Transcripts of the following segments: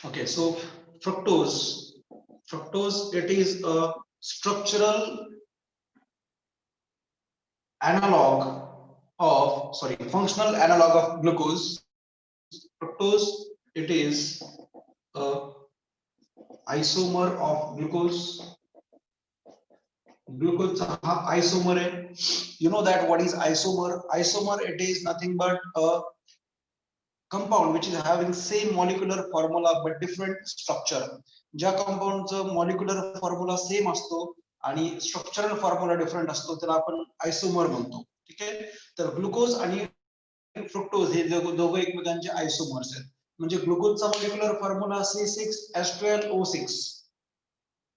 Okay, so fructose, it is a structural analog functional analog of glucose. Fructose, it is a isomer of glucose. Glucose isomer है. You know that what is isomer? Isomer, it is nothing but a compound which is having same molecular formula but different structure. ज्या कंपाऊंडचं molecular formula same असतो आणि structural formula different असतो त्याला आपण आयसोमर म्हणतो. ठीक आहे. तर ग्लुकोज आणि फ्रुक्टोज हे दोघं एकमेकांचे आयसोमर्स आहेत. म्हणजे ग्लुकोजचा मॉलिक्युलर फॉर्म्युला C6H12O6.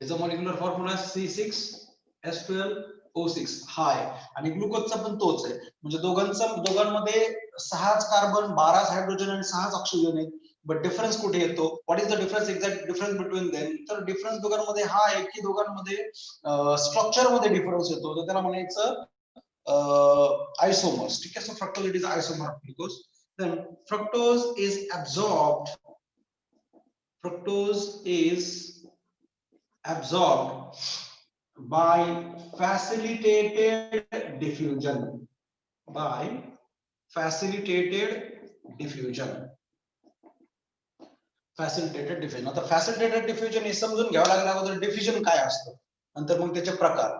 त्याचा मॉलिक्युलर फॉर्म्युला C6H12O6 हा आहे आणि ग्लुकोजचा पण तोच आहे. म्हणजे दोघांमध्ये 6 कार्बन, 12 हायड्रोजन आणि 6 ऑक्सिजन आहेत. बट डिफरन्स कुठे येतो? What is the difference, exact difference between them? तर डिफरन्स दोघांमध्ये हा आहे की दोघांमध्ये स्ट्रक्चर मध्ये डिफरन्स येतो, तर त्याला म्हणायचं isomers. ठीक आहे. So fructose, it is isomer of glucose. Then fructose is absorbed. Fructose is absorbed by facilitated diffusion. By facilitated diffusion. Facilitated diffusion. आता फॅसिलिटेटेड डिफ्युजन हे समजून घ्यावं लागलं अगोदर डिफ्युजन काय असतं, नंतर मग त्याचे प्रकार.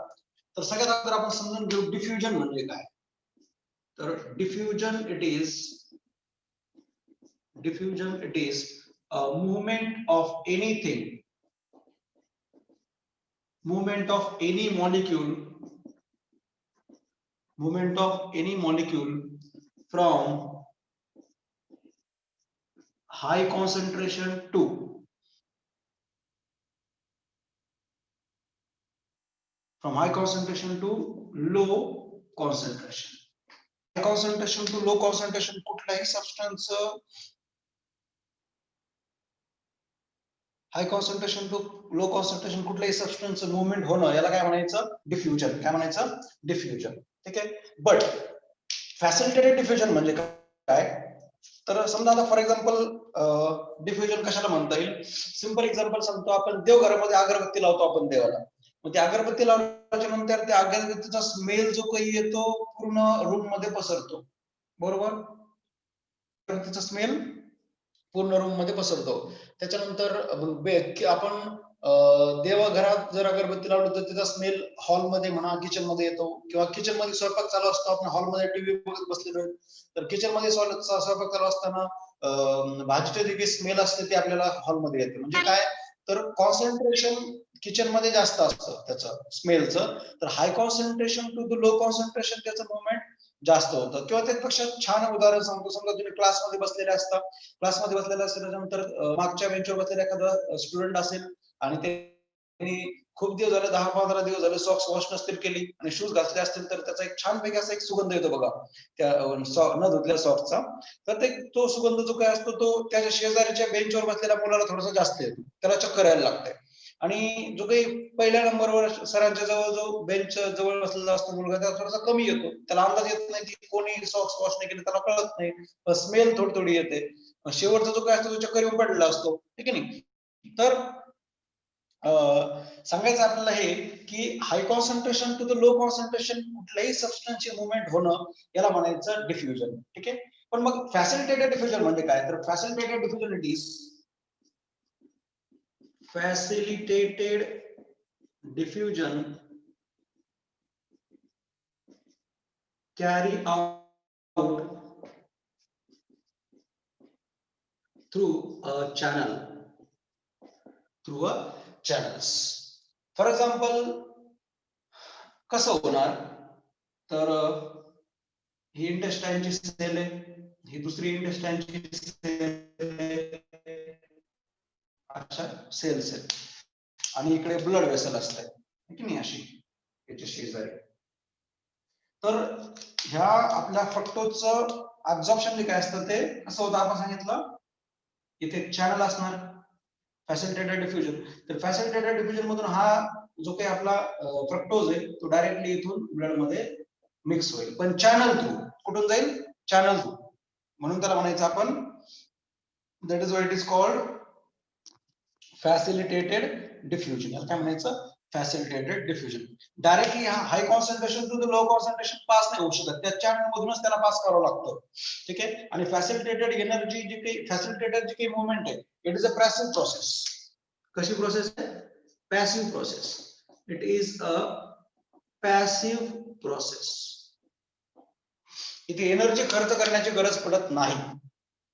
तर सगळ्यात अगोदर आपण समजून घेऊ डिफ्युजन म्हणजे काय. तर diffusion it is movement of anything, movement of any molecule from high concentration to low concentration. High concentration to low concentration कुठलाही substance, high concentration to low concentration कुठल्याही सबस्टन्सचं मूवमेंट होणं याला काय म्हणायचं? डिफ्युजन. काय म्हणायचं? डिफ्युजन. ठीक आहे. बट फॅसिलिटेटेड डिफ्युजन म्हणजे काय? तर समजा आता फॉर एक्झाम्पल डिफ्युजन कशाला म्हणता येईल? सिंपल एक्झाम्पल सांगतो. आपण देवघरामध्ये अगरबत्ती लावतो आपण देवाला. मग ती अगरबत्ती लावल्याच्या नंतर त्या अगरबत्तीचा स्मेल जो काही येतो पूर्ण रूम मध्ये पसरतो. बरोबर? अगरबत्तीचा स्मेल पूर्ण रूम मध्ये पसरतो. त्याच्यानंतर आपण देवघरात जर अगरबत्ती लावली तर त्याचा स्मेल हॉलमध्ये म्हणा, किचन मध्ये येतो, किंवा किचन मध्ये स्वयंपाक चालू असतो, आपण हॉलमध्ये टीव्ही बघत बसलेलो, तर किचन मध्ये स्वयंपाक चालू असताना भाजीचे जे स्मेल असते ते आपल्याला हॉलमध्ये येते. म्हणजे काय? तर कॉन्सन्ट्रेशन किचन मध्ये जास्त असतं त्याचं स्मेलचं. तर high concentration to the low concentration त्याचं मूवमेंट जास्त होतं. किंवा त्यापेक्षा छान उदाहरण सांगतो. समजा तुम्ही क्लासमध्ये बसलेले असता, क्लासमध्ये बसलेला असल्यानंतर मागच्या बेंचवर बसलेला एखादा स्टुडंट असेल आणि त्यांनी खूप दिवस झाले, 10-15 दिवस झाले सॉक्स वॉश नसतील केली आणि शूज घातले असतील, तर त्याचा एक छानपैकी असा एक सुगंध येतो बघा त्या न धुतलेल्या सॉक्सचा. तर तो सुगंध जो काय असतो तो त्याच्या शेजारीच्या बेंचवर बसलेल्या मुलाला थोडासा जास्त येतो, त्याला चक्कर यायला लागते. आणि जो काही पहिल्या नंबरवर सरांच्या जवळ जो बेंच जवळ बसलेला असतो मुलगा, त्याला थोडासा कमी येतो, त्याला अंदाज येत नाही की कोणी सॉक्स वॉश नाही केले, त्याला कळत नाही, स्मेल थोडी थोडी येते. शेवटचा जो काय असतो तो चक्कर येऊन पडलेला असतो. ठीक आहे नाही? तर सांगायचं आपल्याला हे की high concentration to the low concentration कुठल्याही सबस्टन्सचे मूवमेंट होणं याला म्हणायचं डिफ्युजन. ठीक आहे. पण मग फॅसिलिटेटेड डिफ्युजन म्हणजे काय? तर facilitated diffusion it is facilitated diffusion carry out through a channels. For example, कसं होणार? तर ही इंटेस्टाइनची सेल आहे, ही दुसरी इंटेस्टाइनची सेल आहे, अशा सेल्स आहेत आणि इकडे ब्लड वेसल असतात. की नाही अशी याच्या शेजारी. तर ह्या आपल्या फ्रक्टोजचं ऍब्झॉर्प्शन जे काय असतं ते कसं होतं आपण सांगितलं, इथे चॅनल असणार फॅसिलिटेटेड डिफ्युजन. तर फॅसिलिटेटेड डिफ्युजन मधून हा जो काही आपला फ्रक्टोज आहे तो डायरेक्टली इथून ब्लड मध्ये मिक्स होईल, पण चॅनल थ्रू. कुठून जाईल? Channel through. म्हणून त्याला म्हणायचं आपण, that is why it is called facilitated diffusion, याला काय म्हणायचं, facilitated diffusion. Directly high concentration to the low concentration pass नाही होऊ शकत, त्याच्या मधूनच त्याला पास करावं लागतं. ठीक आहे. आणि फॅसिलिटेटेड एनर्जी जी काही फॅसिलिटेटेड जी काही मुवमेंट आहे, it is a passive process. कशी प्रोसेस आहे, passive process. It is a passive process. इथे एनर्जी खर्च करण्याची गरज पडत नाही.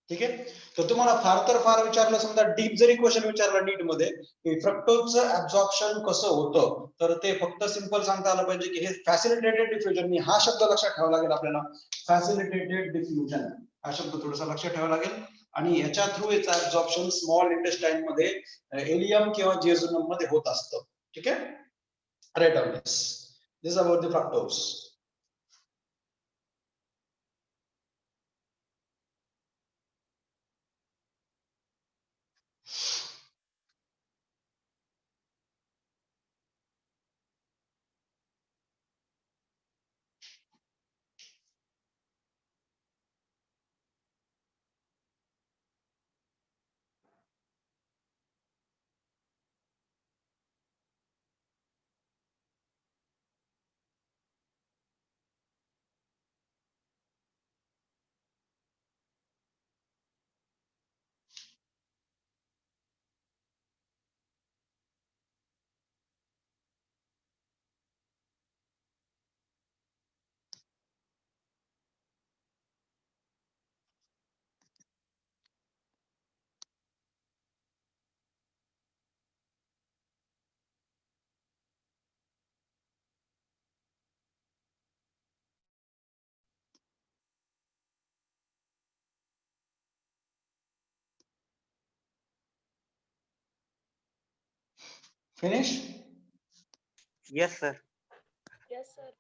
ठीक आहे. तर तुम्हाला फार तर फार विचारलं, समजा डीप जरी क्वेश्चन विचारला नीट मध्ये की फ्रक्टोजचं ऍब्झॉर्प्शन कसं होतं, तर ते फक्त सिंपल सांगता आलं पाहिजे की हे फॅसिलिटेटेड डिफ्युजन. हा शब्द लक्षात ठेवावा लागेल आपल्याला, फॅसिलिटेटेड डिफ्युजन हा शब्द थोडासा लक्षात ठेवावा लागेल. आणि याच्या थ्रू याचं ऍब्झॉर्प्शन स्मॉल इंटेस्टाईन मध्ये एलियम किंवा जिओझोनम मध्ये होत असतं. ठीक आहे. Right on this. This about the fructose. Finish. Yes, sir. Yes, sir.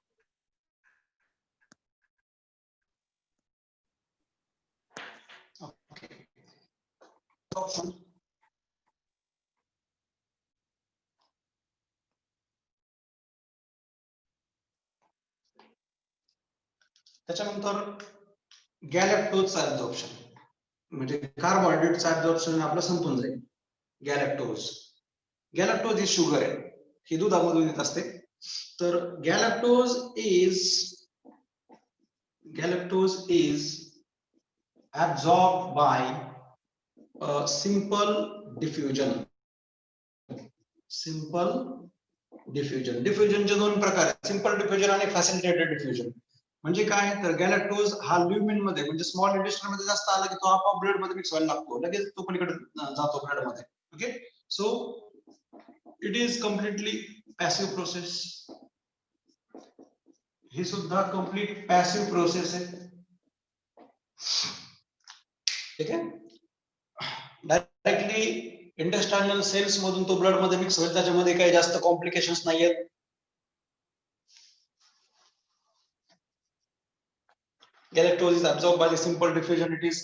त्याच्यानंतर गॅलॅक्टोजचा ऍब्झॉर्प्शन, म्हणजे कार्बोहायड्रेटचा ऍब्झॉर्प्शन आपलं संपून जाईल. गॅलॅक्टोज, गॅलॅक्टोज ही शुगर आहे, ही दुधामधून येत असते. तर galactose is absorbed by simple diffusion. Simple diffusion. डिफ्युजनचे दोन प्रकार आहेत, सिंपल डिफ्युजन आणि फॅसिलिटेटेड डिफ्युजन. म्हणजे काय, तर गॅलॅक्टोज हा ल्युमिन मध्ये म्हणजे स्मॉल इंटेस्टाइन मध्ये जास्त आला की तो आपोआप ब्लड मध्ये मिक्स व्हायला लागतो, लगेच तो पलीकडे जातो ब्लड मध्ये. Okay. So it is completely passive process. ही सुद्धा कम्प्लीट पॅसिव्ह प्रोसेस आहे. ठीक आहे. डायरेक्टली इंटेस्टाइनल सेल्स मधून तो ब्लड मध्ये मिक्स होईल, त्याच्यामध्ये काही जास्त कॉम्प्लिकेशन्स नाहीयेत. Galactose is absorbed by the simple diffusion. It is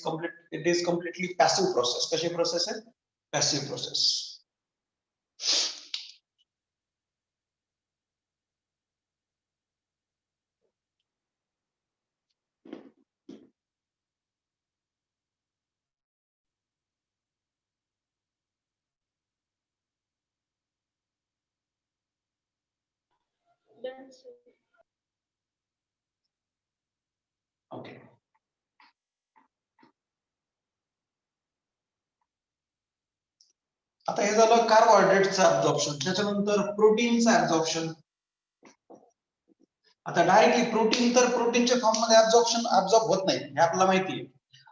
completely passive process. कशी प्रोसेस आहे, passive process. Done, sir. Okay. आता हे झालं कार्बोहायड्रेटचं ऍब्झॉर्प्शन. त्याच्यानंतर प्रोटीनचं ऍब्झॉर्प्शन. आता डायरेक्टली प्रोटीन तर प्रोटीनच्या फॉर्म मध्ये ऍब्झॉर्ब होत नाही, हे आपल्याला माहिती आहे.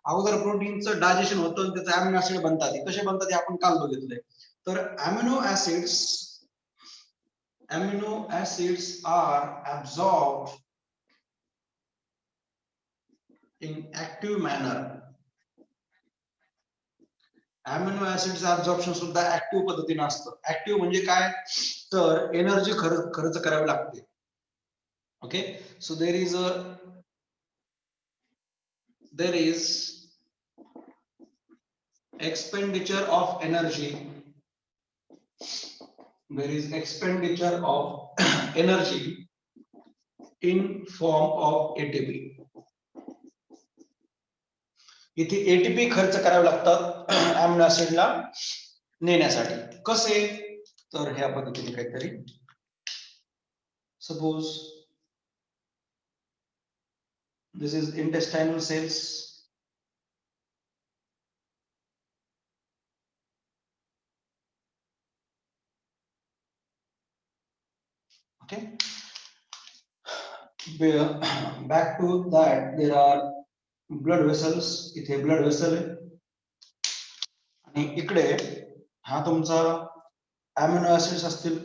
अगोदर प्रोटीनचं डायजेशन होतं आणि त्याचे अमिनो ऍसिड बनतात. कसे बनतात हे आपण काल बघितलंय. तर amino acids are absorbed in active manner. Amino ऍसिडचं ऍब्झॉर्प्शन सुद्धा ऍक्टिव्ह पद्धतीने असतं. ऍक्टिव्ह म्हणजे काय, तर एनर्जी खर्च करावी लागते. Okay. So there is expenditure of energy. There is expenditure of energy in form of ATP. इथे एटीपी खर्च करावे लागतात अमिनो ऍसिडला. नेण्यासाठी. कसे? तर ह्या पद्धतीने काहीतरी. Suppose this is intestinal cells. Okay. Back to that, there are blood vessels. इथे blood vessel आहे आणि इकडे हा तुमचा अमिनो ऍसिड्स असतील.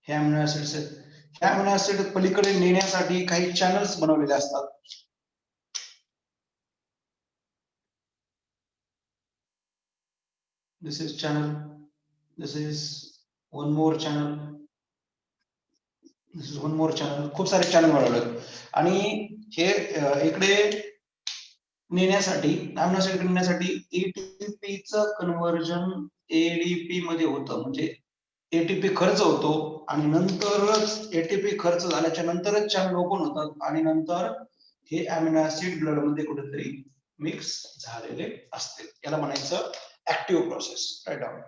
हे अमिनो ऍसिड्स आहेत. हे अमिनो ऍसिड पलीकडे नेण्यासाठी काही चॅनल्स बनवलेले असतात. This is channel. This is one more channel. This is one more channel. खूप सारे चॅनल बनवले आणि हे इकडे नेण्यासाठी अमिनो ऍसिड नेण्यासाठी एटीपी चं कन्व्हर्जन एडीपी मध्ये होतं. म्हणजे एटीपी खर्च होतो आणि नंतरच एटीपी खर्च झाल्याच्या नंतरच चॅनल ओपन होतात आणि नंतर हे अमिनो ऍसिड ब्लड मध्ये कुठेतरी मिक्स झालेले असते. याला म्हणायचं active process. Write down.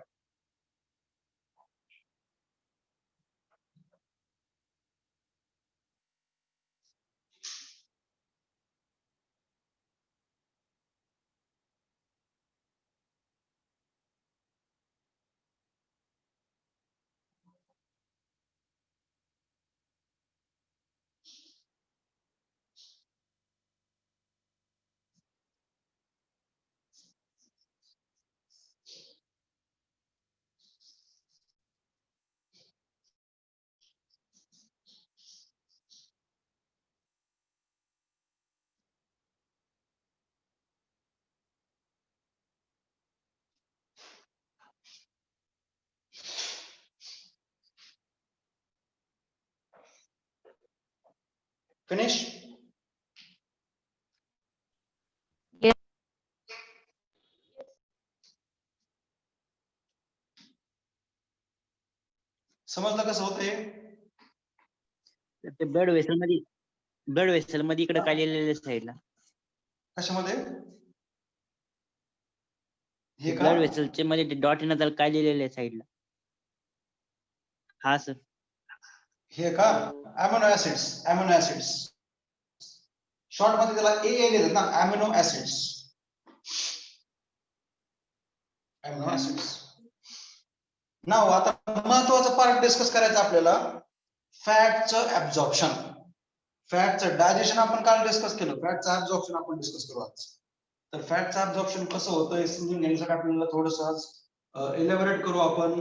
Finish. समजलं कसं होतंय? ते ब्लड वेसल मध्ये इकडे काय लिहिलेलं साईडला? कशामध्ये? हे का? ब्लड वेसलचे मध्ये डॉट न त्याला काय लिहिलेलं आहे साईडला? हा सर. हे का? Amino acids. शॉर्ट मध्ये त्याला ए लिहितात ना, अमिनो ऍसिड्स. नाव आता महत्वाचा पार्ट डिस्कस करायचा आपल्याला, फॅटचं ऍब्झॉर्प्शन. फॅटचं डायजेशन आपण काल डिस्कस केलं, फॅटचं ऍब्झॉर्प्शन आपण डिस्कस करू आज. तर फॅटचं ऍब्झॉर्प्शन कसं होतं हे समजून घेण्यासाठी आपल्याला थोडंसं आज इलॅबोरेट करू आपण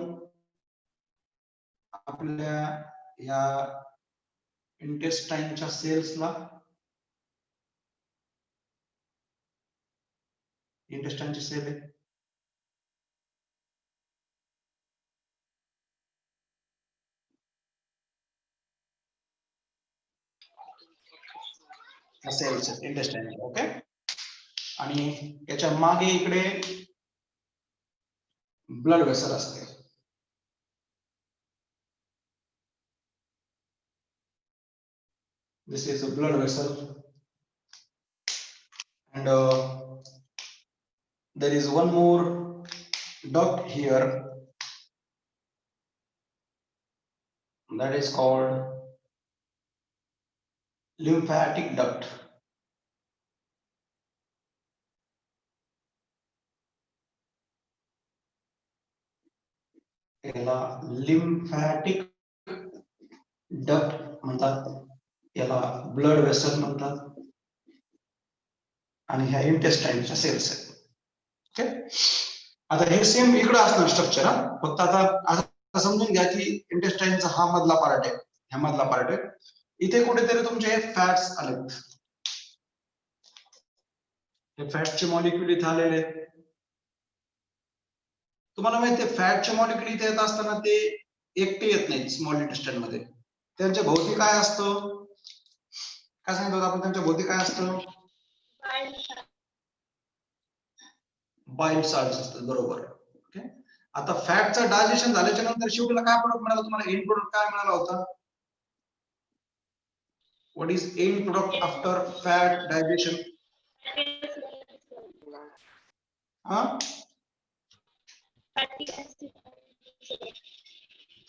आपल्या या इंटेस्टाइनच्या सेल्सला. इंटेस्टाइनची सेल आहे. Cells intestine. ओके. आणि याच्या मागे इकडे ब्लड वेसल असते. This is a blood vessel and there is one more duct here that is called lymphatic duct. याला lymphatic duct म्हणतात, याला ब्लड वेसल म्हणतात आणि ह्या इंटेस्टाइनच्या सेल्स आहेत. ओके. आता हे सेम इकडे असणार स्ट्रक्चर. फक्त आता समजून घ्या की इंटेस्टाइनचा हा मधला पार्ट आहे, ह्या मधला पार्ट आहे. इथे कुठेतरी तुमचे फॅट्स आलेत. हे फॅटचे मॉलिक्युल इथे आलेले आहेत. तुम्हाला माहिती आहे फॅटचे मॉलिक्युल इथे येत असताना ते एकटे येत नाहीत स्मॉल इंटेस्टाइन मध्ये. त्यांच्या भोवती काय असतं? काय सांगितलं आपण? त्यांच्या भोवती काय असतं? बाइल साल्ट्स असतात. बरोबर. ओके. आता फॅटचं डायजेशन झाल्याच्या नंतर शेवटीला काय प्रोडक्ट मिळाला तुम्हाला? एंड प्रोडक्ट काय मिळाला होता? What is end product after fat digestion? fatty acid.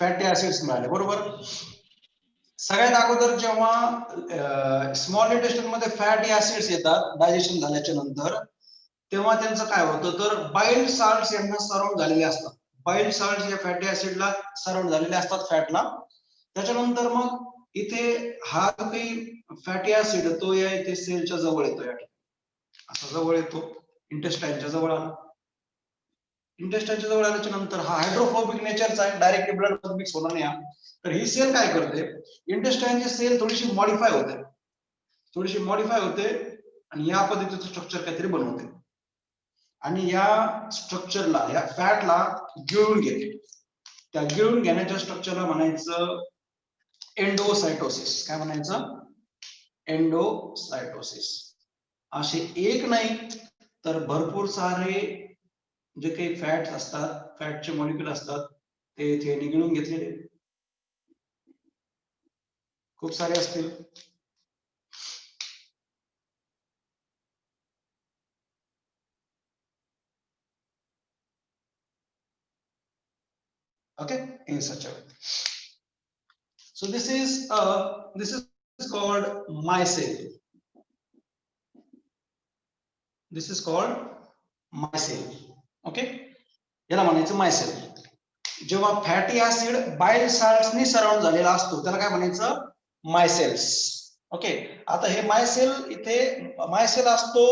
Fatty acids मिळाले, बरोबर. सगळ्यात अगोदर जेव्हा स्मॉल इंटेस्टाइन मध्ये फॅटी ऍसिड्स येतात डायजेशन झाल्याच्या नंतर, तेव्हा त्यांचं काय होतं, तर बाइल साल्ट्स यांना सराउंड झालेले असतात. बाइल साल्ट्स या फॅटी ऍसिडला सराउंड झालेले असतात फॅटला. त्याच्यानंतर मग इथे हा काही फॅटी ऍसिड तो या इथे सेलच्या जवळ येतो, या असा जवळ येतो, इंटेस्टाइनच्या जवळ आला. इंटेस्टाइनच्या जवळ आल्याच्या नंतर हा हायड्रोफोबिक नेचरचा आहे, डायरेक्टली ब्लड मध्ये मिक्स होणार नाही हा. तर ही सेल काय करते, इंटेस्टाइनची सेल थोडीशी मॉडिफाय होते, आणि या पद्धतीचं स्ट्रक्चर काहीतरी बनवते आणि या स्ट्रक्चरला, या फॅटला गिळून घेते. त्या गिळून घेण्याच्या स्ट्रक्चरला म्हणायचं एंडोसायटोसिस. काय म्हणायचं, एंडोसायटोसिस. असे एक नाही तर भरपूर सारे जे काही फॅट्स असतात, फॅटचे मॉलिक्यूल असतात, ते इथे निघळून घेतलेले खूप सारे असतील. Okay, in such a way. So this is called micelle. This is called micelle. Okay, याला म्हणायचं मायसेल. जेव्हा फॅटी ऍसिड बाइल साल्ट्सनी सराउंड झालेला असतो त्याला काय म्हणायचं, मायसेल्स. ओके, आता हे मायसेल, इथे मायसेल असतो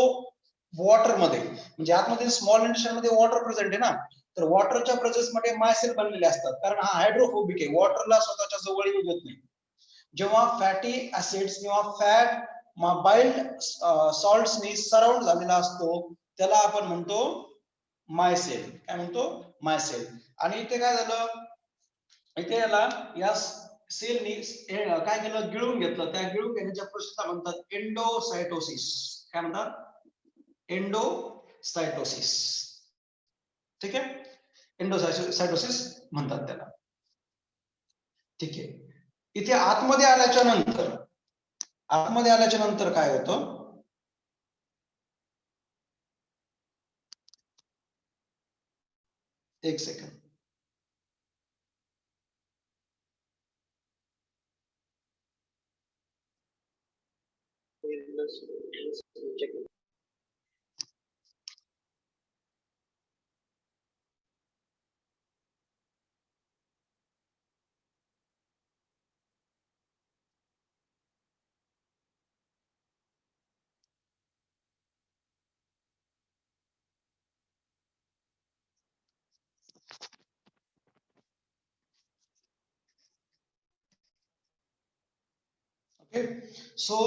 वॉटर मध्ये, म्हणजे आतमध्ये स्मॉल इंटेस्टाइन मध्ये वॉटर प्रेझेंट आहे ना, तर वॉटरच्या प्रेझेन्स मध्ये मायसेल बनलेले असतात, कारण हा हायड्रोफोबिक आहे, वॉटरला स्वतःच्या जवळ येऊ देत नाही. जेव्हा फॅटी ऍसिड्स किंवा फॅट बाइल्ड सॉल्ट्सनी सराउंड झालेला असतो त्याला आपण म्हणतो मायसेल. काय म्हणतो, मायसेल. आणि इथे काय झालं, इथे याला या सेलनी काय केलं, गिळून घेतलं. त्या गिळून घेण्याच्या प्रोसेसला म्हणतात एंडोसायटोसिस. काय म्हणतात, एंडोसायटोसिस. ठीक आहे, एंडोसायटोसिस म्हणतात त्याला. ठीक आहे, इथे आतमध्ये आल्याच्या नंतर काय होतं, एक सेकंड. ओके, सो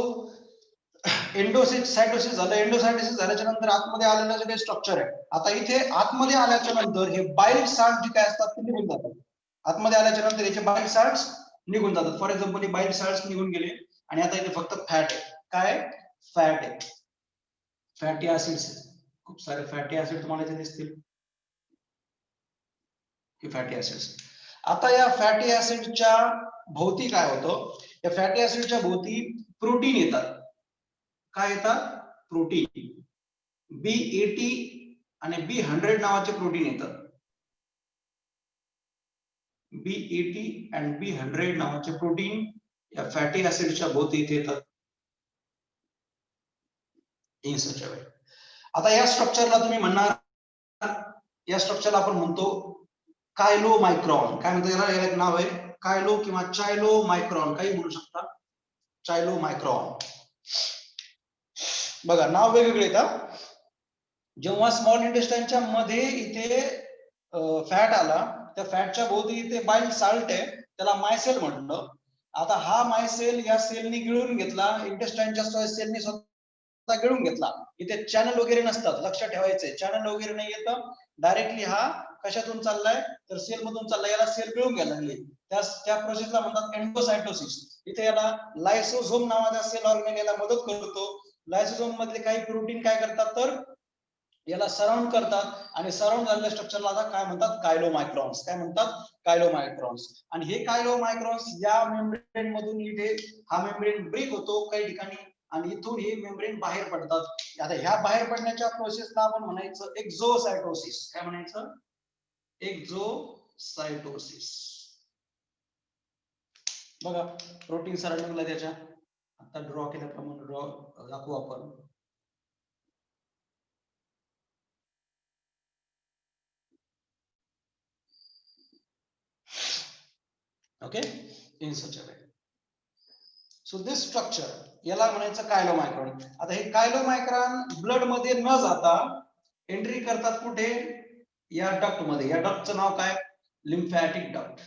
एंडोसायटोसिस झालं. एंडोसायटोसिस झाल्याच्या नंतर आतमध्ये आलेलं जे काही स्ट्रक्चर आहे, आता इथे आतमध्ये आल्याच्या नंतर हे बाइल साल्ट जे काय असतात ते निघून जातात. आतमध्ये आल्याच्या नंतर याचे बाइल साल्ट्स निघून जातात. फॉर एक्झाम्पल हे बाइल साल्ट्स निघून गेले आणि आता इथे फक्त फॅट आहे. काय, फॅट आहे, फॅटी ऍसिड्स. खूप सारे फॅटी ऍसिड तुम्हाला इथे दिसतील, हे फॅटी ऍसिड्स. आता या फॅटी ऍसिडच्या भोवती काय होतं, या फॅटी ऍसिडच्या भोवती प्रोटीन येतात. काय येतात, प्रोटीन. B80 आणि B100 नावाचे प्रोटीन येतात. B80 आणि B100 नावाचे प्रोटीन या फॅटी ऍसिडच्या भोवती इथे येतात. इन सच अ वे. आता या स्ट्रक्चरला तुम्ही म्हणणार, या स्ट्रक्चरला आपण म्हणतो कायलोमायक्रॉन. काय म्हणतो याला, याला एक नाव आहे कायलो किंवा चायलोमायक्रॉन, काही म्हणू शकता, चायलोमायक्रॉन. बघा नाव वेगवेगळे येतात. जेव्हा स्मॉल इंटेस्टाइनच्या मध्ये इथे फॅट आला, त्या फॅटच्या भोवती इथे बाइल साल्ट आहे, त्याला मायसेल म्हटलं. आता हा मायसेल या सेलनी गिळून घेतला, इंटेस्टाइनच्या सेलनी स्वतः गिळून घेतला. इथे चॅनल वगैरे नसतात, लक्षात ठेवायचंय, चॅनल वगैरे नाही येतं, डायरेक्टली हा कशातून चाललाय, तर सेल मधून चाललाय. याला सेल गिळून घ्यायला लागली, त्या प्रोसेसला म्हणतात एंडोसायटोसिस. इथे याला लायसोझोम नावाचा सेल ऑर्गेनेल याला मदत करतो. लायसोझोम मधले काही प्रोटीन काय करतात, तर याला सराउंड करतात आणि सराउंड झालेल्या स्ट्रक्चरला आता काय म्हणतात, कायलोमायक्रॉन्स. काय म्हणतात, कायलोमायक्रॉन्स. आणि हे कायलोमायक्रॉन्स या मेम्ब्रेन मधून इथे हा मेम्ब्रेन ब्रेक होतो काही ठिकाणी आणि इथून हे मेम्ब्रेन बाहेर पडतात. आता ह्या बाहेर पडण्याच्या प्रोसेसला आपण म्हणायचं एक्झोसायटोसिस. काय म्हणायचं, एक्झोसायटोसिस. बघा प्रोटीन सराउंडिंगला त्याच्या आता ड्रॉ केल्याप्रमाणे ड्रॉ दाखवू आपण. Okay in such a way. So this structure याला म्हणायचं कायलोमायक्रॉन. आता हे कायलोमायक्रॉन ब्लड मध्ये न जाता एंट्री करतात कुठे? या डक्ट मध्ये. या डक्टचं नाव काय? Lymphatic duct.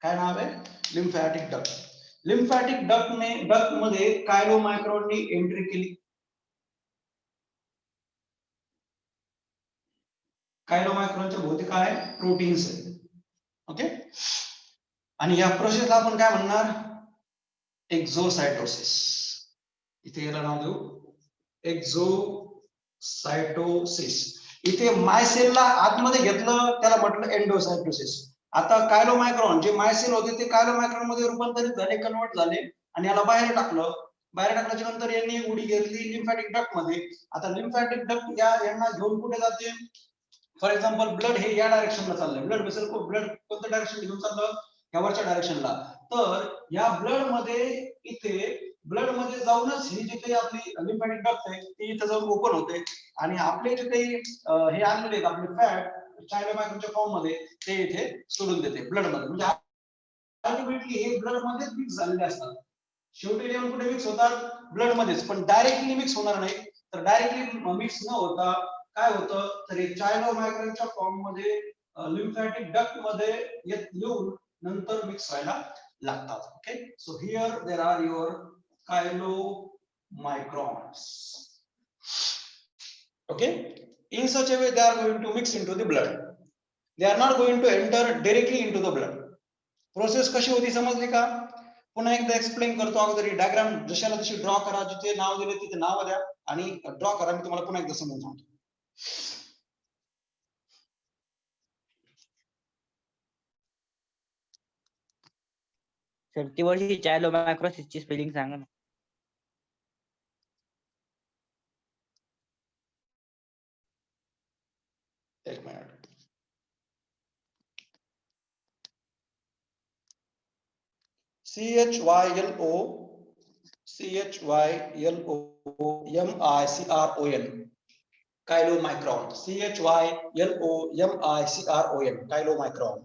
काय नाव आहे? Lymphatic duct. लिम्फॅटिक डक्ट मध्ये कायलोमायक्रॉननी एंट्री केली. कायलोमायक्रॉनच्या भोवती काय? प्रोटीन्स आहेत. ओके आणि या प्रोसेसला आपण काय म्हणणार? एक्झोसायटोसिस. इथे याला नाव देऊ एक्झोसायटोसिस. इथे मायसेलला आतमध्ये घेतलं त्याला म्हटलं एंडोसायटोसिस. आता कायलोमायक्रॉन जे मायसेल होते ते कायलोमायक्रॉन मध्ये रूपांतरित झाले, कन्वर्ट झाले आणि याला बाहेर टाकलं. बाहेर टाकल्याच्या नंतर यांनी उडी घेतली लिम्फॅटिक डक्ट मध्ये. आता लिम्फॅटिक डक्ट यांना घेऊन कुठे जाते? फॉर एक्झाम्पल ब्लड हे या डायरेक्शनला चाललंय. ब्लड वेसल ब्लड कोणत्या डायरेक्शन घेऊन चाललं? या वरच्या डायरेक्शनला. तर या ब्लड मध्ये इथे ब्लड मध्ये जाऊनच ही जी काही आपली लिम्फॅटिक डक्ट आहे ती इथे जाऊन ओपन होते आणि आपले जे काही हे आणलेले आहेत आपले फॅट कायलोमायक्रॉनच्या फॉर्म मध्ये ते इथे सोडून देते ब्लड मध्ये. म्हणजे अल्टिमेटली हे ब्लड मध्येच मिक्स झालेले असतात. शेवटी येऊन कुठे मिक्स होतात? ब्लड मध्येच. पण डायरेक्टली मिक्स होणार नाही. तर डायरेक्टली मिक्स न होता काय होतं? तर हे कायलोमायक्रॉनच्या फॉर्म मध्ये लिम्फॅटिक डक्ट मध्ये येऊन नंतर मिक्स व्हायला लागतात. Okay so here there are your chylomicrons. Okay, in such a way they are going to mix into the blood. They are not going to enter directly into the blood. Process कशी होती समजली का? पुन्हा एकदा explain करतो. अगोदर diagram जशाला तशी draw करा. जिथे नाव दिले तिथे नाव द्या आणि ड्रॉ करा. मी तुम्हाला पुन्हा एकदा समजून सांगतो. सर ती वर्षी चायलोमायक्रोसिस ची स्पेलिंग सांगा ना. एक minute. CHYLOMICRON chylomicron. CHYLOMICRON chylomicron.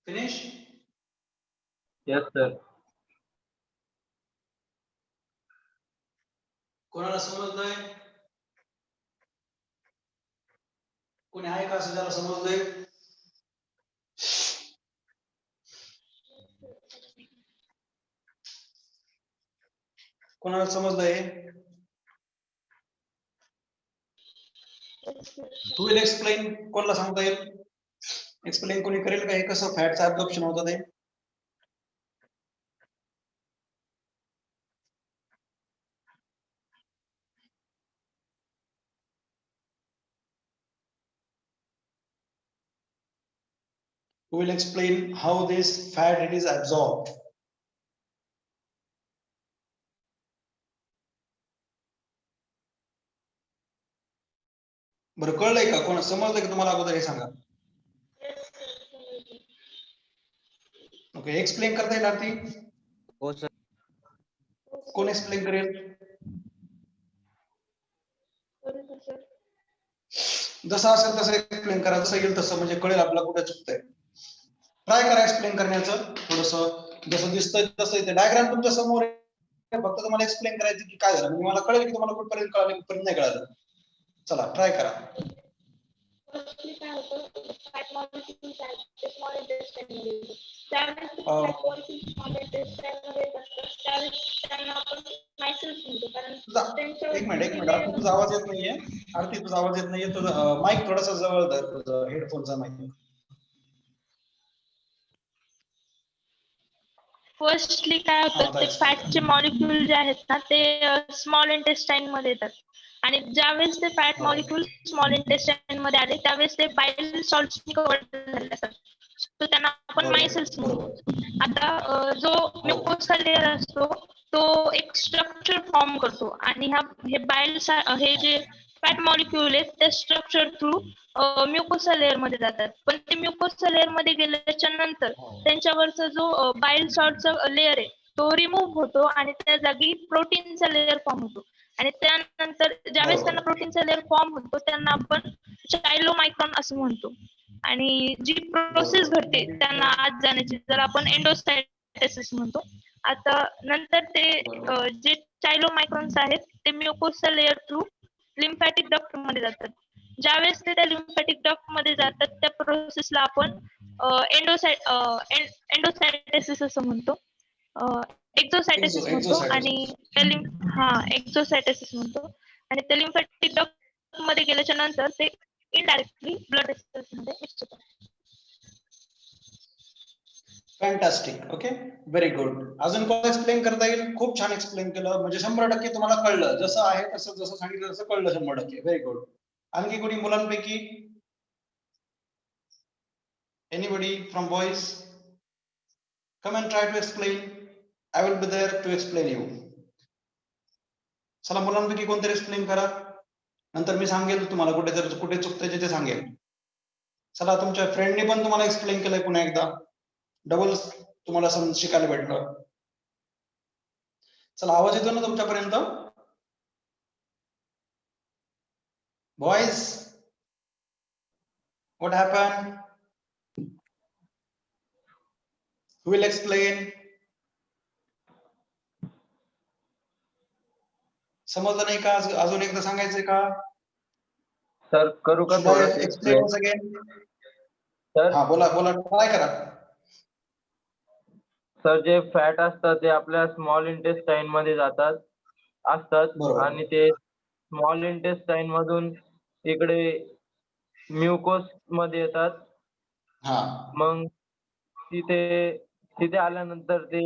Finish? Yes, sir. कोणाला समजलंय? कोणी आहे का असं ज्याला समजलंय? कोणाला समजलंय? Who will explain? कोणाला सांगता येईल? एक्सप्लेन कोणी करेल का हे कसं फॅटचं ऍब्झॉर्प्शन होतं ते? who will explain how this fat it is absorbed? बरं कळलंय का? कोण समजलंय का तुम्हाला? अगोदर हे सांगा. Yes, sir. समजलं. ओके, एक्सप्लेन करता येईल आरती? हो सर. हो, sir. कोण एक्सप्लेन करेल? करू का, sir? जसं असेल तसं एक्सप्लेन करा, जसं येईल तसं, म्हणजे कळेल आपल्याला कुठे चुकतंय. ट्राय करा एक्सप्लेन करण्याचं थोडंसं, जसं दिसतंय तसं. ते डायग्राम तुमच्या समोर आहे, फक्त तुम्हाला एक्सप्लेन करायचं की काय झालं. म्हणजे मला कळेल की तुम्हाला कुठपर्यंत कळालं, कुठपर्यंत नाही कळालं. चला ट्राय करा. Firstly काय होतं, fat molecules आहेत ते small intestine मध्ये येतात. त्यावेळेस ते अं, fat molecules small intestine मध्ये येत असतात, त्यावेळेस त्यांना आपण micelles म्हणतो, कारण तुझा त्यांच्यावर एक मिनिट layer आरती, तुझा आवाज येत नाहीये. आरती, तुझा आवाज येत नाहीये. तुझा माईक थोडासा जवळ धर, तुझा हेडफोनचा माईक. फर्स्टली काय होतं, ते फॅटचे मॉलिक्यूल जे आहेत ना ते स्मॉल इंटेस्टाईन मध्ये येतात आणि ज्यावेळेस ते फॅट हो. मॉलिक्यूल स्मॉल इंटेस्टाईन मध्ये आले त्यावेळेस ते बाईल सॉल्ट्स कव्हर झाले असतात, तर त्यांना आपण बरोबर, मायसेल्स म्हणतो. बरोबर. आता जो म्युकोसा लेअर असतो तो एक स्ट्रक्चर फॉर्म करतो आणि हे बाईल हे जे फॅट मॉलिक्यूल आहेत ते स्ट्रक्चर थ्रू म्युकोसा लेअर मध्ये जातात, पण ते म्युकोसा लेअर मध्ये गेल्याच्या नंतर त्यांच्यावरचा जो बाईल सॉल्टचा लेअर आहे तो रिमूव्ह होतो आणि त्या जागी प्रोटीनचा लेअर फॉर्म होतो आणि त्यानंतर ज्यावेळेस त्यांना प्रोटीनचा लेअर फॉर्म होतो त्यांना आपण चायलोमायक्रॉन असं म्हणतो आणि जी प्रोसेस घडते त्यांना आत जाण्याची जर आपण एंडोसायटोसिस म्हणतो. आता नंतर ते जे चायलोमायक्रॉन्स आहेत ते म्युकोसा लेअर थ्रू लिम्फॅटिक डक्ट मध्ये जातात. ज्यावेळेस ते त्या लिम्फॅटिक डक्ट मध्ये जातात त्या प्रोसेसला आपण एंडोसायटोसिस असं म्हणतो, एक्झोसायटोसिस म्हणतो आणि एक्झोसायटोसिस म्हणतो आणि त्या लिम्फॅटिक डक्ट मध्ये गेल्याच्या नंतर ते इनडायरेक्टली ब्लड वेसल्स मध्ये मिक्स होतात. फॅन्टास्टिक. Okay, very good. अजून कोण एक्सप्लेन करता येईल? खूप छान एक्सप्लेन केलं, म्हणजे 100% तुम्हाला कळलं. जसं आहे तसं, जसं सांगितलं तसं कळलं 100%. Very good. आणखी कोणी मुलांपैकी? Anybody from boys? Come and try to explain. I will be there to explain you. चला मुलांपैकी कोणतरी एक्सप्लेन करा, नंतर मी सांगेल तुम्हाला कुठे चुकतंय ते सांगेल. चला, तुमच्या फ्रेंडने पण तुम्हाला एक्सप्लेन केलंय पुन्हा एकदा, डबल तुम्हाला शिकायला भेटलं. चला, आवाज येतो ना तुमच्यापर्यंत? Boys, what happen? Who will explain? समजलं नाही का? अजून एकदा सांगायचंय का? सर करू का Should I थोडं explain once again? सर हा, बोला बोला, ट्राय करा. सर जे फॅट असतात ते आपल्या स्मॉल इंटेस्टाईन मध्ये असतात बरोबर. आणि ते स्मॉल इंटेस्टाईन मधून इकडे म्युकोस मध्ये येतात. हा, मग तिथे आल्यानंतर ते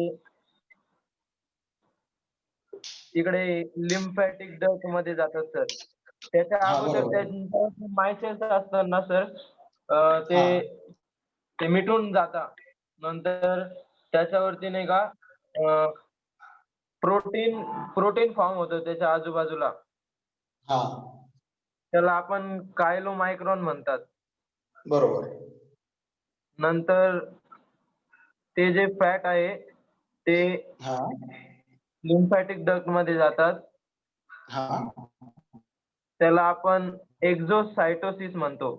इकडे लिम्फॅटिक डक्ट मध्ये जातात सर. त्याच्या हा, अगोदर बरोबर. त्यांच्या मायसेल्स असतात ना सर, ते हा. ते मिटून जातात. नंतर त्याच्यावरती नाही का प्रोटीन फॉर्म होतं त्याच्या आजूबाजूला, हा, त्याला आपण कायलोमायक्रॉन म्हणतात. बरोबर. नंतर ते जे फॅट आहे ते हा, लिम्फॅटिक डक्ट मध्ये जातात, हा, त्याला आपण एक्झोसायटोसिस म्हणतो.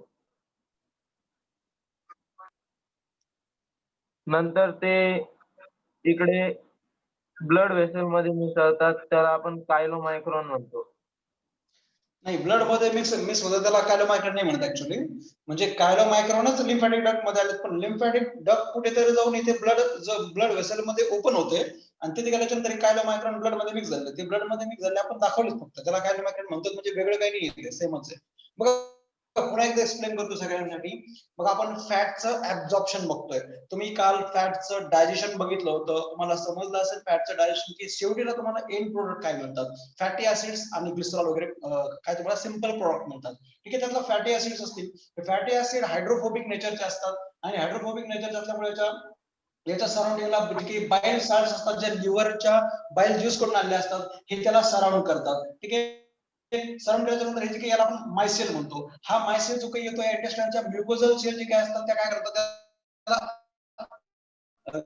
नंतर ते इकडे ब्लड वेसल मध्ये मिसळतात, त्याला आपण कायलोमायक्रॉन म्हणतो. नाही, ब्लड मध्ये मिक्स होतं त्याला कायलोमायक्रॉन नाही म्हणत ऍक्च्युली. म्हणजे कायलोमायक्रॉनच लिम्फॅटिक डक्ट मध्ये आले, पण लिम्फॅटिक डक्ट कुठेतरी जाऊन इथे ब्लड वेसल मध्ये ओपन होते आणि तिथे गेल्याच्यानंतर कायलोमायक्रॉन ब्लड मध्ये मिक्स झाले. ते ब्लड मध्ये मिक्स झाले, आपण दाखवलेच फक्त. त्याला कायलोमायक्रॉन म्हणतात, म्हणजे वेगळं काही नाही, सेमच आहे. मग पुन्हा एकदा एक्सप्लेन करतो सगळ्यांसाठी. मग आपण फॅटचं ऍब्झॉर्प्शन बघतोय. तुम्ही काल फॅटचं डायजेशन बघितलं होतं, तुम्हाला समजलं असेल फॅटचं डायजेशन की शेवटीला तुम्हाला एंड प्रोडक्ट काय म्हणतात. फॅटी ऍसिड्स आणि ग्लिसरॉल वगैरे काय तुम्हाला सिंपल प्रोडक्ट म्हणतात. ठीक आहे, त्यातलं फॅटी ऍसिड्स असतील. फॅटी ऍसिड हायड्रोफोबिक नेचरचे असतात आणि हायड्रोफोबिक नेचर असल्यामुळे याच्या सराउंडिंगला जे काही बाईल साल्ट्स असतात जे लिव्हरच्या बाईल ज्यूस कडून आलेले असतात हे त्याला सराउंड करतात. ठीक आहे, सराउंड केल्यानंतर हे जे काही याला आपण मायसेल म्हणतो, हा मायसेल जो काही येतो इंटेस्टाइनच्या म्युकोझल सेल जे काय असतात त्या काय करतात त्याला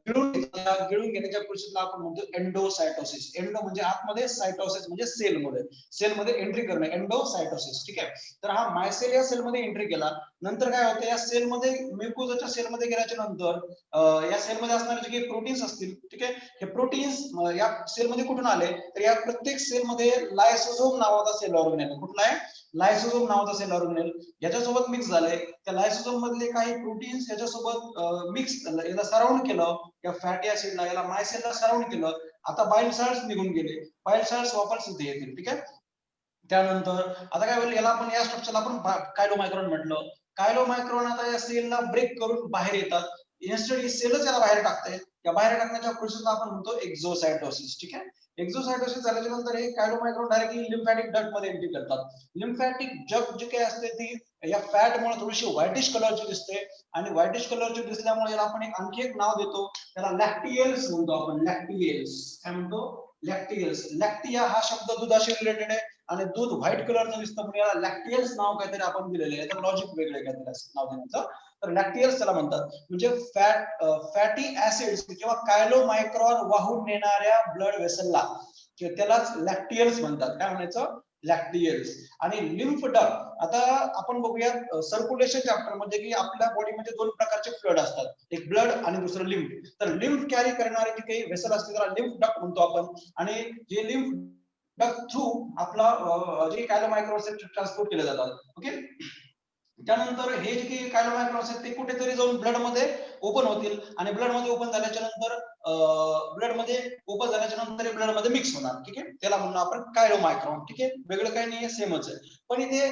गिळून घेण्याच्या प्रोसेसला आपण म्हणतो एंडोसायटोसिस. एंडो म्हणजे आतमध्ये, सायटोसिस म्हणजे सेलमध्ये एंट्री करणे, एंडोसायटोसिस. ठीक आहे, तर हा मायसेल या सेलमध्ये एंट्री केला नंतर काय होतं या सेलमध्ये, म्युकोझाच्या सेलमध्ये गेल्याच्या नंतर या सेलमध्ये असणारे जे काही प्रोटीन्स असतील, ठीक आहे, हे प्रोटीन्स या सेलमध्ये कुठून आले तर या प्रत्येक सेलमध्ये लायसोझोम नावाचा सेल ऑर्गनेल, कुठला आहे लायसोझोम नावाचा सेल ऑर्गनेल याच्यासोबत मिक्स झाले. त्या लायसोझोम मधले काही प्रोटीन्स याच्यासोबत मिक्स याला सराउंड केलं, या फॅटी ऍसिडला याला मायसेलला सराउंड केलं. आता बाईल साल्ट्स निघून गेले, बाईल साल्ट्स वापस इथे येतील. ठीक आहे, त्यानंतर आता काय होईल याला आपण या स्ट्रक्चरला आपण कायलोमायक्रॉन म्हटलं. कायलोमायक्रॉन आता या सेलला ब्रेक करून बाहेर येतात. इन्स्टेड सेलच याला बाहेर टाकते, या बाहेर टाकण्याच्या प्रोसेसला आपण म्हणतो एक्झोसायटोसिस. ठीक आहे, एक्झोसायटोसिस झाल्याच्या नंतर हे कायलोमायक्रॉन डायरेक्टली लिम्फॅटिक डक्ट मध्ये एंट्री करतात. लिम्फॅटिक डक्ट जे काय असते ती या फॅट मुळे थोडीशी व्हाईटिश कलरची दिसते आणि व्हाईटिश कलरची दिसल्यामुळे याला आपण आणखी एक नाव देतो, त्याला लॅक्टियल्स म्हणतो आपण. लॅक्टियल्स काय म्हणतो, लॅक्टियल्स. लॅक्टिया हा शब्द दुधाशी रिलेटेड आहे आणि दूध व्हाईट कलरचं दिसतं पण याला लॅक्टियल्स नाव काहीतरी आपण दिलेलं आहे, तर लॉजिक वेगळे काहीतरी नाव देण्याचं. तर लॅक्टियल्स त्याला म्हणतात. म्हणजे फॅटी ऍसिड्स किंवा कायलोमायक्रॉन वाहून नेणाऱ्या ब्लड वेसलला त्यालाच लॅक्टियल्स म्हणतात. काय म्हणायचं, लॅक्टियल्स. आणि लिम्फ डक्ट, आता आपण बघूया सर्क्युलेशन चॅप्टर मध्ये की आपल्या बॉडीमध्ये दोन प्रकारचे फ्लड असतात, एक ब्लड आणि दुसरं लिम्फ. तर लिम्फ कॅरी करणारे जे काही वेसल असते त्याला लिम्फ डक्ट म्हणतो आपण. आणि जे लिम्फ डक्ट थ्रू आपला जे कायलोमायक्रॉन ट्रान्सपोर्ट केले जातात. ओके, त्यानंतर हे जे काही कायलोमायक्रॉन्स आहेत ते कुठेतरी जाऊन ब्लड मध्ये ओपन होतील आणि ब्लड मध्ये ओपन झाल्याच्या नंतर ब्लड मध्ये मिक्स होणार. ठीक आहे, त्याला म्हणून आपण कायलोमायक्रॉन. ठीक आहे, वेगळं काही नाही, सेमच आहे. पण इथे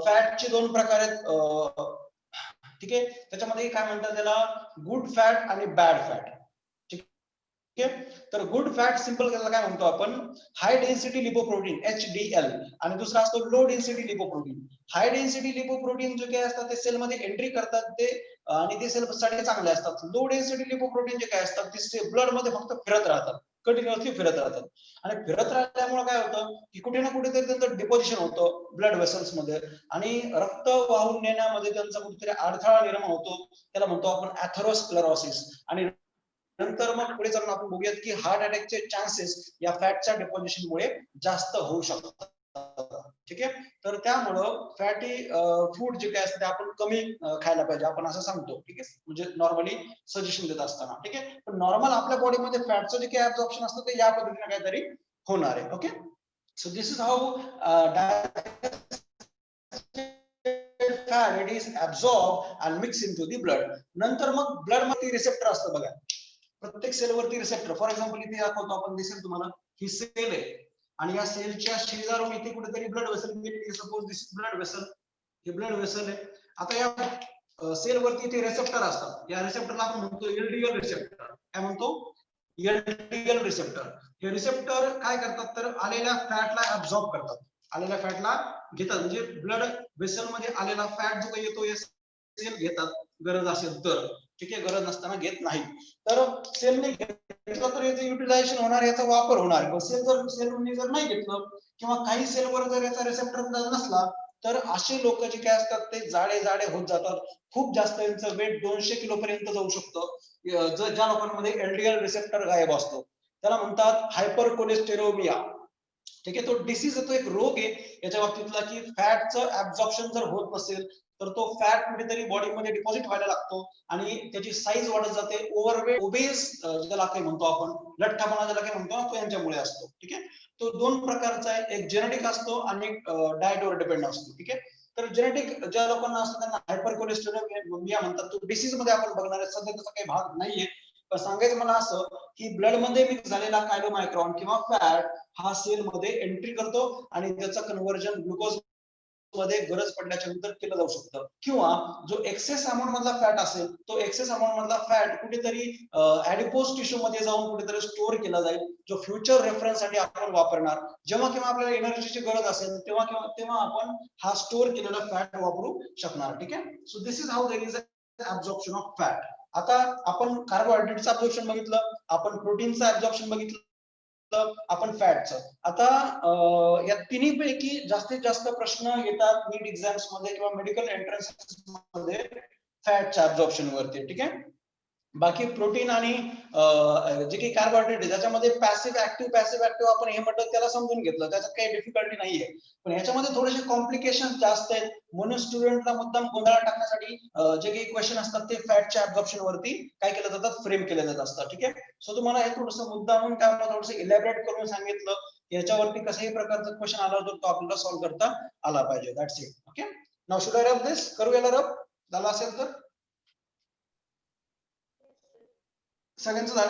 फॅटचे दोन प्रकार आहेत. ठीक आहे, त्याच्यामध्ये काय म्हणतात त्याला गुड फॅट आणि बॅड फॅट. ठीक आहे, तर गुड फॅट सिंपल त्याला काय म्हणतो आपण हाय डेन्सिटी लिपोप्रोटीन HDL आणि दुसरा असतो low density lipoprotein. High density lipoprotein जे काय असतात ते सेल मध्ये एंट्री करतात ते आणि ते सेल साठी चांगले असतात. लो डेन्सिटी लिपोप्रोटीन जे काय असतात ते ब्लड मध्ये फक्त फिरत राहतात, कंटिन्युअसली फिरत राहतात. आणि फिरत राहिल्यामुळे काय होतं की कुठे ना कुठेतरी त्यांचं डिपोजिशन होतं ब्लड वेसल्स मध्ये आणि रक्त वाहून नेण्यामध्ये त्यांचा कुठेतरी अडथळा निर्माण होतो, त्याला म्हणतो आपण अथेरोस्क्लेरोसिस. आणि नंतर मग पुढे जाऊन आपण बघूयात की हार्ट अटॅकचे चान्सेस या फॅटच्या डिपॉझिशन मुळे जास्त होऊ शकतात. ठीक आहे, तर त्यामुळं फॅटी फूड जे काय असते ते आपण कमी खायला पाहिजे आपण असं सांगतो. ठीक आहे, म्हणजे नॉर्मली सजेशन देत असताना. ठीक आहे, पण नॉर्मल आपल्या बॉडीमध्ये फॅटचं जे काही ऍब्झॉर्प्शन असतं ते या पद्धतीने काहीतरी होणार आहे. Okay, so this is how fat it is absorbed and mixed into the blood. नंतर मग ब्लड मध्ये रिसेप्टर असतं बघा, प्रत्येक सेल वरती रिसेप्टर. फॉर एक्झाम्पल इथे दाखवतो आपण, दिसेल तुम्हाला ही सेल आहे आणि या सेलच्या शेजारून इथे कुठेतरी ब्लड वेसल गेली. Suppose this is blood vessel, हे ब्लड वेसल आहे. आता या सेल वरती इथे रिसेप्टर असतात, या रिसेप्टरला आपण म्हणतो LDL रिसेप्टर. काय म्हणतो, LDL रिसेप्टर. हे रिसेप्टर काय करतात तर आलेल्या फॅटला ऍब्झॉर्ब करतात, आलेल्या फॅटला घेतात. म्हणजे ब्लड वेसल मध्ये आलेला फॅट जो काही येतो सेल घेतात गरज असेल तर. ठीक आहे, गरज नसताना घेत नाही. तर सेलने घेतलं तर याचं युटिलायझेशन होणार, याचा वापर होणार. सेलने जर नाही घेतलं किंवा काही सेलवर जर याचा रिसेप्टर नसला तर असे लोक जे काय असतात ते जाडे जाडे होत जातात. खूप जास्त यांचं वेट 200 किलो पर्यंत जाऊ शकतं. ज्या लोकांमध्ये LDL रिसेप्टर गायब असतो त्याला म्हणतात हायपर कोलेस्टेरोमिया. ठीक आहे, तो डिसीज तो एक रोग आहे याच्या बाबतीतला की फॅटचं ऍब्झॉर्प्शन जर होत नसेल तर तो फॅट कुठेतरी बॉडीमध्ये डिपॉझिट व्हायला लागतो आणि त्याची साईज वाढत जाते. ओव्हरवेट ओबेस ज्याला काही म्हणतो आपण, लठ्ठपणा ज्याला काही म्हणतो तो यांच्यामुळे असतो. ठीक आहे, तो दोन प्रकारचा आहे, एक जेनेटिक असतो आणि एक डाएटवर डिपेंड असतो. ठीक आहे, तर जेनेटिक ज्या लोकांना असतं त्यांना हायपर कोलेस्टेरोमिया म्हणतात. तो डिसीज मध्ये आपण बघणार आहे, सध्या त्याचा काही भाग नाहीये. पण सांगायचं मला असं की ब्लड मध्ये मिक्स झालेला कायलोमायक्रॉन किंवा फॅट हा सेल मध्ये एंट्री करतो आणि त्याचं कन्व्हर्जन ग्लुकोज मध्ये गरज पडल्याच्या नंतर केलं जाऊ शकतं. किंवा जो एक्सेस अमाऊंट मधला फॅट असेल तो एक्सेस अमाऊंट मधला फॅट कुठेतरी ऍडिपोज टिश्यू मध्ये जाऊन कुठेतरी स्टोअर केला जाईल, जो फ्युचर रेफरन्स साठी आपण वापरणार. जेव्हा केव्हा आपल्याला एनर्जीची गरज असेल तेव्हा आपण हा स्टोअर केलेला फॅट वापरू शकणार. ठीक आहे, so this is how there is absorption of fat. आता आपण कार्बोहायड्रेटचं ऍब्झॉर्प्शन बघितलं, आपण प्रोटीनचं ऍब्झॉर्प्शन बघितलं, आपण फॅटचं. आता या तिन्ही पैकी जास्तीत जास्त प्रश्न येतात नीट एक्झाम्स मध्ये किंवा मेडिकल एंट्रन्स मध्ये फॅटच्या ऍब्झॉर्प्शन वरती. ठीक आहे. बाकी प्रोटीन आणि जे काही कार्बोहायड्रेट आहे त्याच्यामध्ये पॅसिव्ह ऍक्टिव्ह आपण हे म्हटलं त्याला समजून घेतलं, त्याच्यात काही डिफिकल्टी नाहीये. पण ह्याच्यामध्ये थोडेसे कॉम्प्लिकेशन जास्त आहेत, म्हणून स्टुडंटला मुद्दाम गोंधळात टाकण्यासाठी जे काही क्वेश्चन असतात ते फॅटच्या ऍब्झॉर्प्शन वरती काय केलं जातात, फ्रेम केले जात असतात. ठीक आहे. सो तुम्हाला हे थोडंसं मुद्दामून काय थोडंसं इलॅबरेट करून सांगितलं की याच्यावरती कसंही प्रकारचा क्वेश्चन आला तर तो आपल्याला सॉल्व्ह करता आला पाहिजे. That's it. Okay. Now should I rub this? करू याला रब? झाला असेल तर सगळ्यांचं झालं.